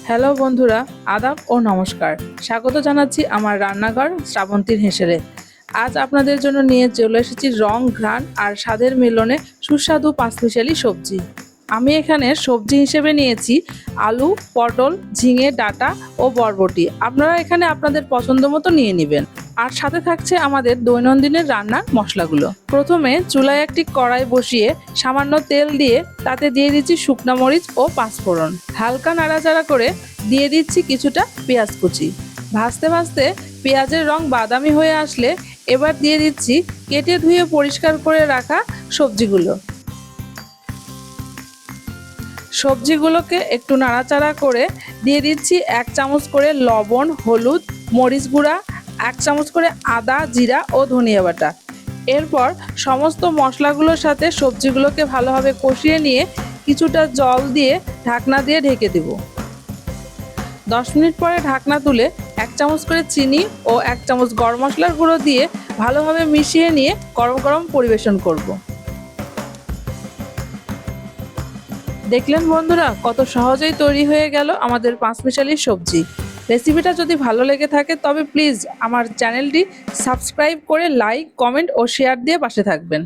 Hello বন্ধুরা, আদাব ও নমস্কার। স্বাগত জানাচ্ছি আমার রান্নাঘর শ্রাবন্তীর হেসেলে। আজ আপনাদের জন্য নিয়ে চলে এসেছি রং, ঘ্রাণ আর স্বাদের মিলনে সুস্বাদু পাঁচমিশালি সবজি। আমি এখানে সবজি হিসেবে নিয়েছি আলু, পটল, ঝিঙে, ডাঁটা ও বরবটি। আপনারা এখানে আপনাদের পছন্দ মতো নিয়ে নেবেন। আর সাথে থাকছে আমাদের দৈনন্দিনের রান্নার মশলাগুলো। প্রথমে চুলায় একটি কড়াই বসিয়ে সামান্য তেল দিয়ে তাতে দিয়ে দিচ্ছি শুকনো মরিচ ও পাঁচফোড়ন। হালকা নাড়াচাড়া করে দিয়ে দিচ্ছি কিছুটা পেঁয়াজ কুচি। ভাজতে ভাজতে পেঁয়াজের রং বাদামি হয়ে আসলে এবার দিয়ে দিচ্ছি কেটে ধুয়ে পরিষ্কার করে রাখা সবজিগুলো। সবজিগুলোকে একটু নাড়াচাড়া করে দিয়ে দিচ্ছি 1 চামচ করে লবণ, হলুদ, মরিচ গুঁড়া, 1 চামচ করে আদা, জিরা ও ধনিয়া বাটা। এরপর সমস্ত মশলাগুলোর সাথে সবজিগুলোকে ভালোভাবে কষিয়ে নিয়ে কিছুটা জল দিয়ে ঢাকনা দিয়ে ঢেকে দেব। 10 মিনিট পরে ঢাকনা তুলে 1 চামচ করে চিনি ও 1 চামচ গরম মশলার গুঁড়ো দিয়ে ভালোভাবে মিশিয়ে নিয়ে গরম গরম পরিবেশন করব। দেখলেন বন্ধুরা, কত সহজেই তৈরি হয়ে গেল আমাদের পাঁচমিশালি সবজি। রেসিপিটা যদি ভালো লেগে থাকে তবে প্লিজ আমার চ্যানেলটি সাবস্ক্রাইব করে লাইক, কমেন্ট ও শেয়ার দিয়ে পাশে থাকবেন।